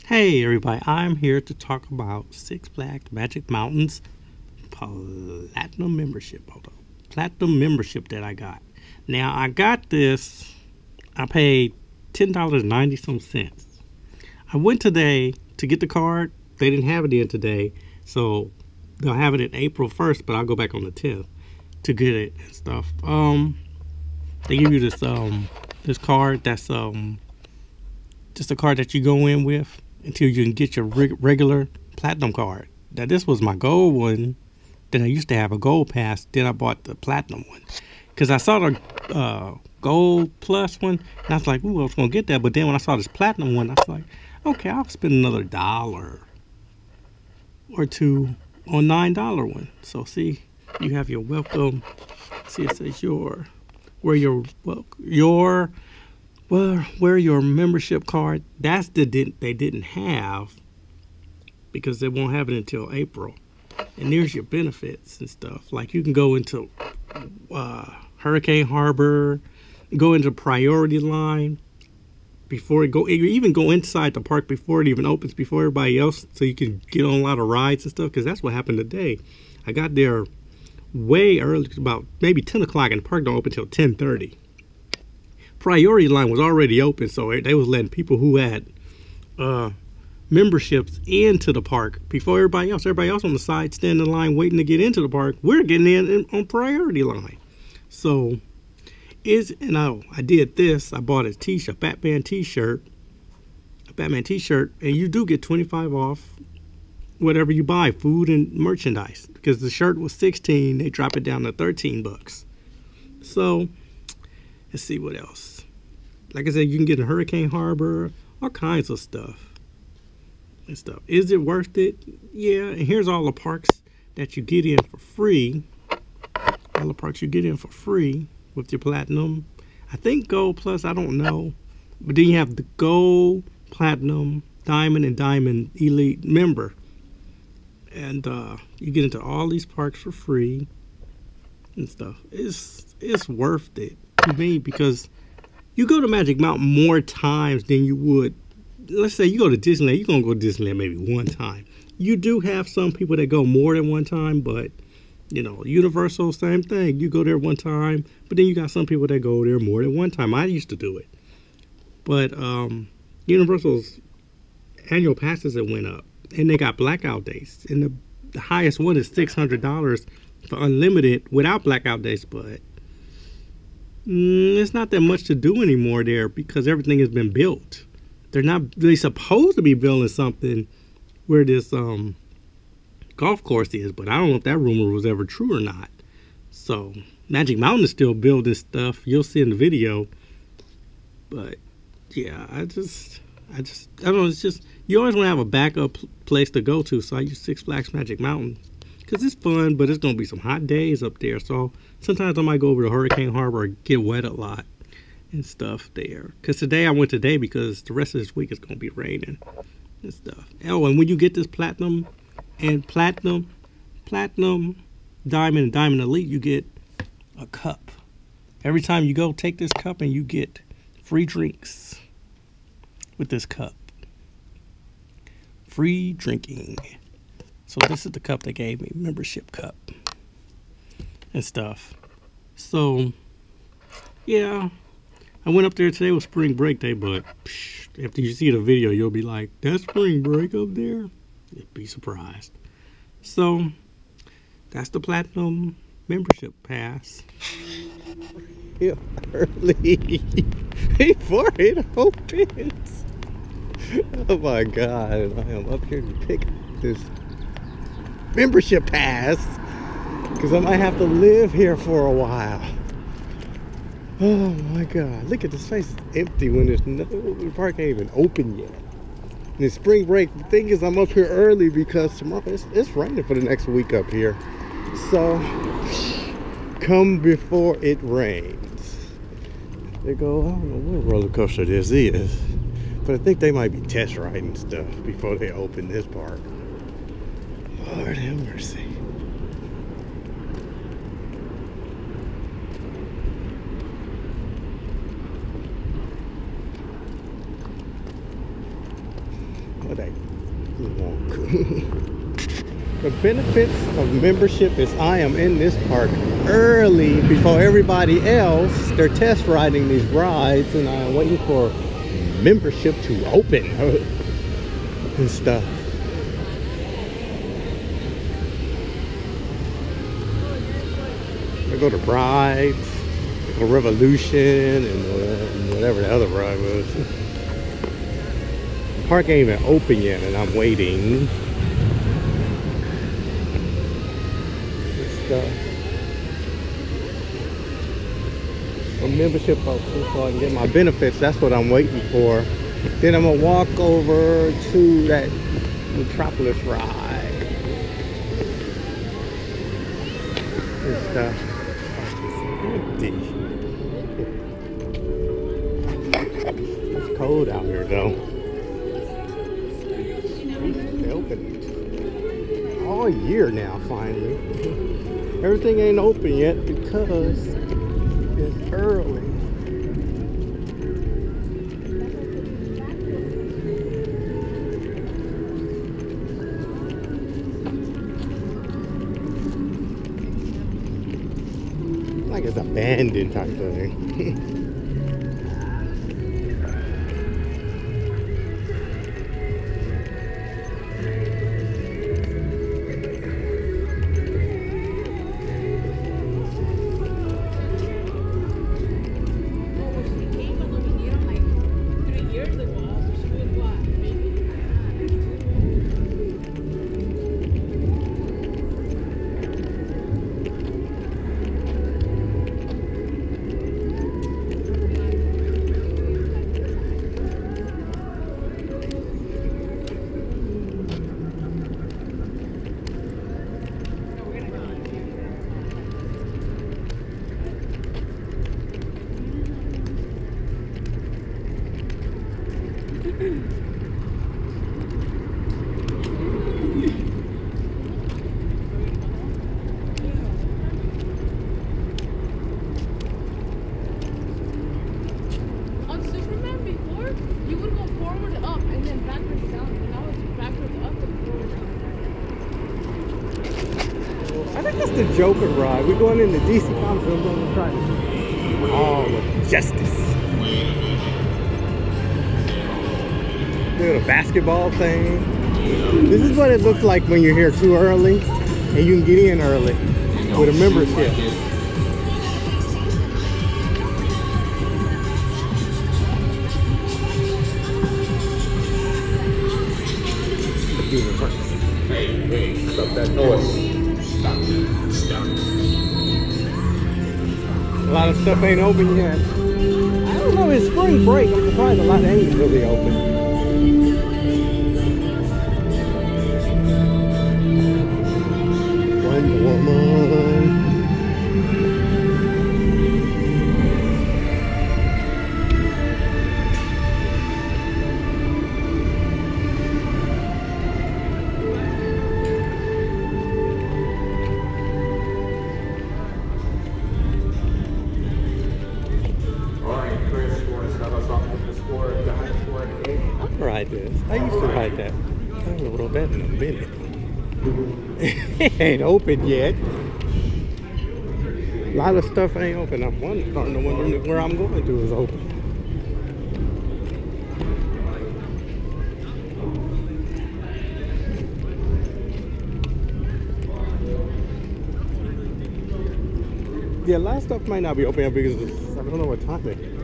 Hey everybody, I'm here to talk about Six Flags Magic Mountain's Platinum membership. Platinum membership that I got. Now I got this, I paid $10.90 some cents. I went today to get the card. They didn't have it in today, so they'll have it in April 1st, but I'll go back on the 10th to get it and stuff. They give you this card that's just a card that you go in with until you can get your regular platinum card. Now this was my gold one. Then I used to have a gold pass. Then I bought the platinum one because I saw the gold plus one, and I was like, "Ooh, I was gonna get that." But then when I saw this platinum one, I was like, "Okay, I'll spend another $1 or $2 on $9 one." So see, you have your welcome. See, it says where your membership card. That's they didn't have because they won't have it until April. And there's your benefits and stuff. Like you can go into Hurricane Harbor, go into priority line before it you even go inside the park before it even opens, before everybody else, so you can get on a lot of rides and stuff. Because that's what happened today. I got there way early, about maybe 10 o'clock, and the park don't open until 10:30. Priority line was already open, so they was letting people who had memberships into the park before everybody else. Everybody else on the side standing in line waiting to get into the park. We're getting in on priority line. So I did this. I bought a t-shirt, Batman t-shirt, and you do get 25 off whatever you buy, food and merchandise, because the shirt was $16, they drop it down to $13. So let's see what else. Like I said, you can get in Hurricane Harbor, all kinds of stuff and stuff. Is it worth it? Yeah. And here's all the parks that you get in for free. All the parks you get in for free with your platinum. I think gold plus, I don't know. But then you have the gold, platinum, diamond, and diamond elite member. And you get into all these parks for free and stuff. It's worth it to me, because you go to Magic Mountain more times than you would. Let's say you go to Disneyland, you're going to go to Disneyland maybe one time. You do have some people that go more than one time, but you know, Universal, same thing. You go there one time, but then you got some people that go there more than one time. I used to do it. But Universal's annual passes have went up, and they got blackout days. And the highest one is $600 for unlimited without blackout days, but it's not that much to do anymore there because everything has been built. They're supposed to be building something where this golf course is, but I don't know if that rumor was ever true or not. So Magic Mountain is still building stuff. You'll see in the video. But yeah, I don't know. It's just, you always want to have a backup place to go to. So I use Six Flags Magic Mountain because it's fun, but it's going to be some hot days up there. So sometimes I might go over to Hurricane Harbor and get wet a lot and stuff there. Because today I went today because the rest of this week is going to be raining and stuff. Oh, and when you get this platinum and platinum, diamond, and diamond elite, you get a cup. Every time you go, take this cup and you get free drinks with this cup. Free drinking. So this is the cup they gave me, membership cup and stuff. So yeah, I went up there today with spring break day, but after you see the video, you'll be like, that's spring break up there? You'd be surprised. So that's the platinum membership pass. Yeah, early before it opens. Oh my God, I am up here to pick this membership pass because I might have to live here for a while. Oh my God, look at this place. It's empty when the park ain't even open yet. And it's spring break. The thing is, I'm up here early because tomorrow it's raining for the next week up here. So come before it rains. They go, I don't know what roller coaster this is, but I think they might be test riding stuff before they open this park. Lord have mercy. what I want. The benefits of membership is I am in this park early before everybody else. They're test riding these rides and I'm waiting for membership to open and stuff. I go to rides, the Revolution and whatever the other ride was. The park ain't even open yet and I'm waiting. A membership so I can get my benefits. That's what I'm waiting for. Then I'm gonna walk over to that Metropolis ride and stuff. It's cold out here though. They open all year now finally. Everything ain't open yet because it's early. Like it's abandoned type thing. I think that's the Joker ride. We're going into DC Comics and we're going to try to all of justice. Look at the basketball thing. This is what it looks like when you're here too early and you can get in early with a membership. Hey, stop that noise. Stop. A lot of stuff ain't open yet. I don't know, it's spring break. I'm surprised a lot ain't really open. Wonder Woman. Ride this. I used to ride that. I haven't rode that in a minute. It ain't open yet. A lot of stuff ain't open. I'm starting to wonder where I'm going to is open. Yeah, a lot of stuff might not be open because I don't know what time it is.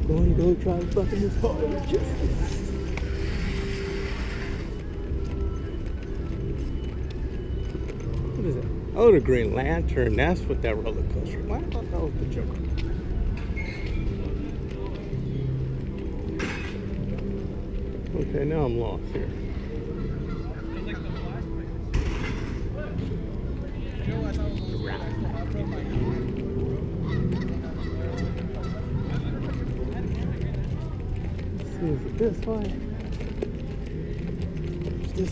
Going to go try to fucking this hard justice. What is that? Oh, the Green Lantern. That's what that roller coaster. Why I thought that was the Joker. Okay, now I'm lost here. Is it this way? This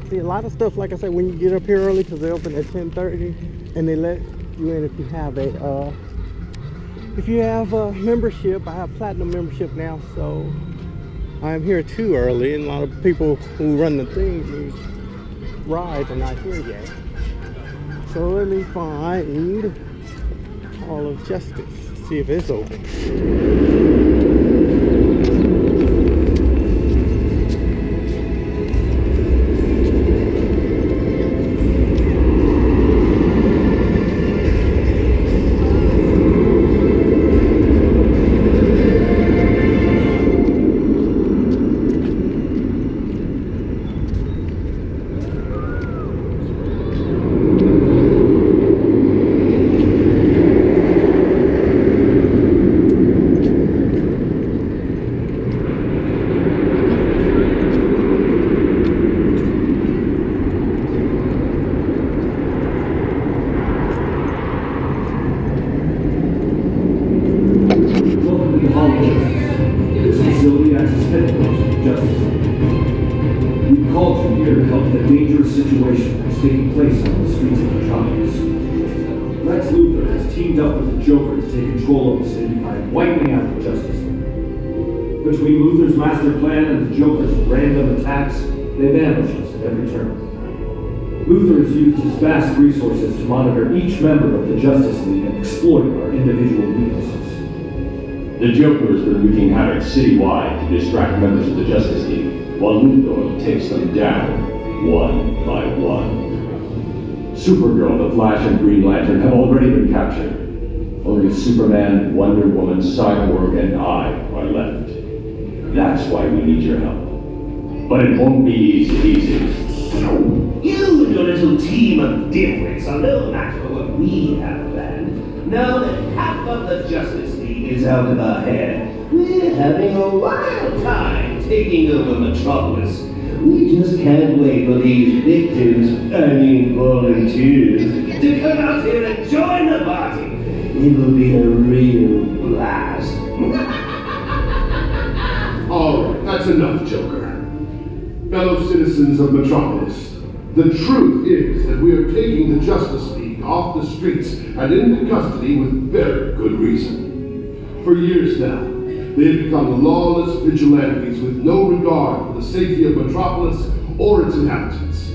See, a lot of stuff, like I said, when you get up here early, because they open at 10:30, and they let you in if you have a if you have a membership, I have platinum membership now, so I'm here too early, and a lot of people who run the things, these rides, are not here yet. So let me find Hall of Justice, see if it's open. Situation that's taking place on the streets of Metropolis. Lex Luthor has teamed up with the Joker to take control of the city by wiping out the Justice League. Between Luthor's master plan and the Joker's random attacks, they've ambushed us at every turn. Luthor has used his vast resources to monitor each member of the Justice League and exploit our individual weaknesses. The Joker has been wreaking havoc citywide to distract members of the Justice League, while Luthor takes them down one by one. Supergirl, the Flash, and Green Lantern have already been captured. Only Superman, Wonder Woman, Cyborg, and I are left. That's why we need your help. But it won't be easy. You and your little team of dimwits are no match for what we have planned. Now that half of the Justice League is out of our hair, we're having a wild time taking over Metropolis. We just can't wait for these victims, volunteers, to come out here and join the party. It will be a real blast. Alright, that's enough, Joker. Fellow citizens of Metropolis, the truth is that we are taking the Justice League off the streets and into custody with very good reason. For years now, they have become lawless vigilantes with no regard for the safety of Metropolis or its inhabitants.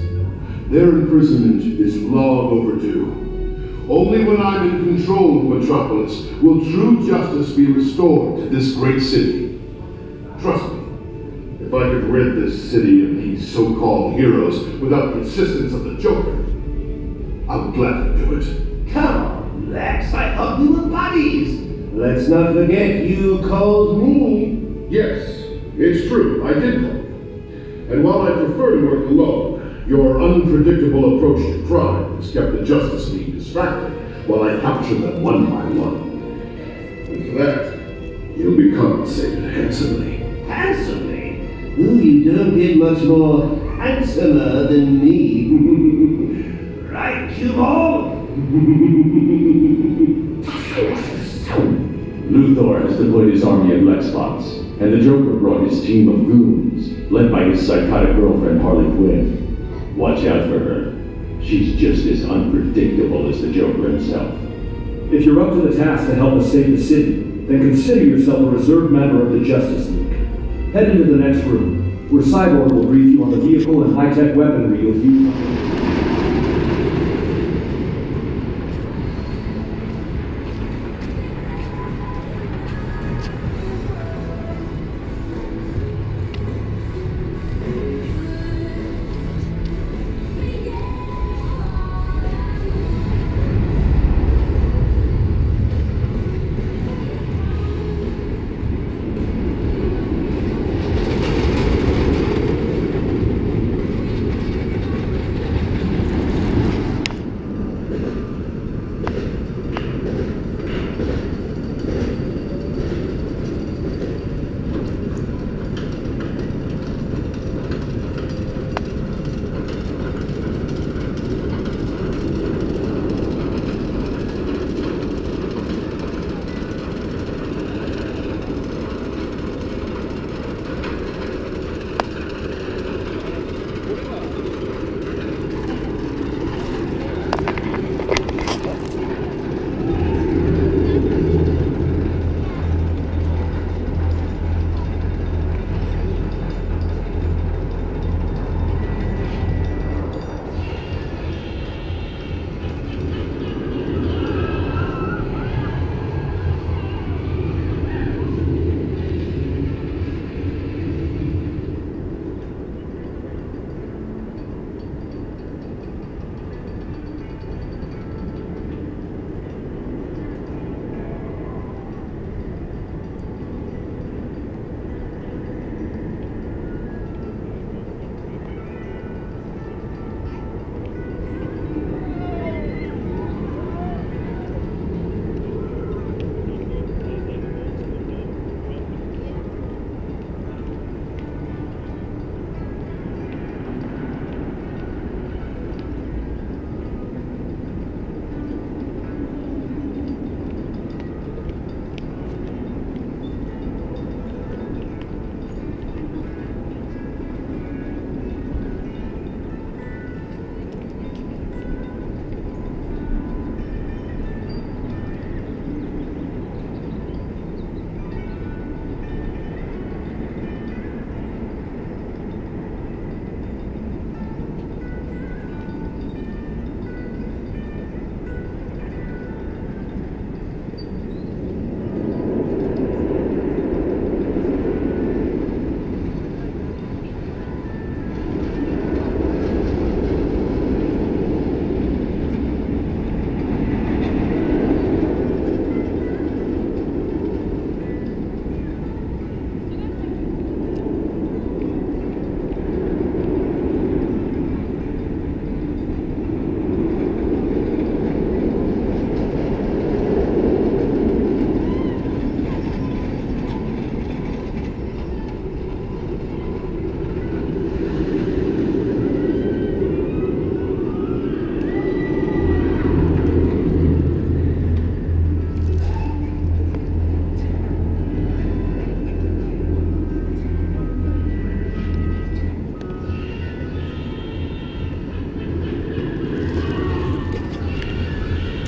Their imprisonment is long overdue. Only when I'm in control of Metropolis will true justice be restored to this great city. Trust me, if I could rid this city of these so-called heroes without the assistance of the Joker, I would gladly do it. Come on, Lex, I thought we were buddies. Let's not forget you called me. Yes, it's true, I did call you. And while I prefer to work alone, your unpredictable approach to crime has kept the Justice League distracted while I capture them one by one. And for that, you'll be compensated handsomely. Handsomely? Ooh, you don't get much more handsomer than me. Right, Cuball? Luthor has deployed his army of Lexbots, and the Joker brought his team of goons, led by his psychotic girlfriend Harley Quinn. Watch out for her. She's just as unpredictable as the Joker himself. If you're up to the task to help us save the city, then consider yourself a reserve member of the Justice League. Head into the next room, where Cyborg will brief you on the vehicle and high-tech weaponry you'll use on the...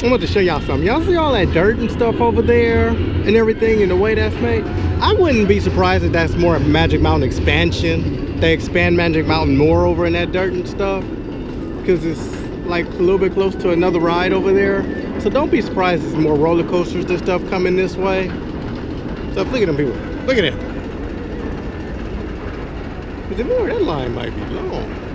I want to show y'all something. Y'all see all that dirt and stuff over there and everything and the way that's made? I wouldn't be surprised if that's more of Magic Mountain expansion. They expand Magic Mountain more over in that dirt and stuff because it's like a little bit close to another ride over there. So don't be surprised there's more roller coasters and stuff coming this way. So look at them people. Look at it. Because that line might be long.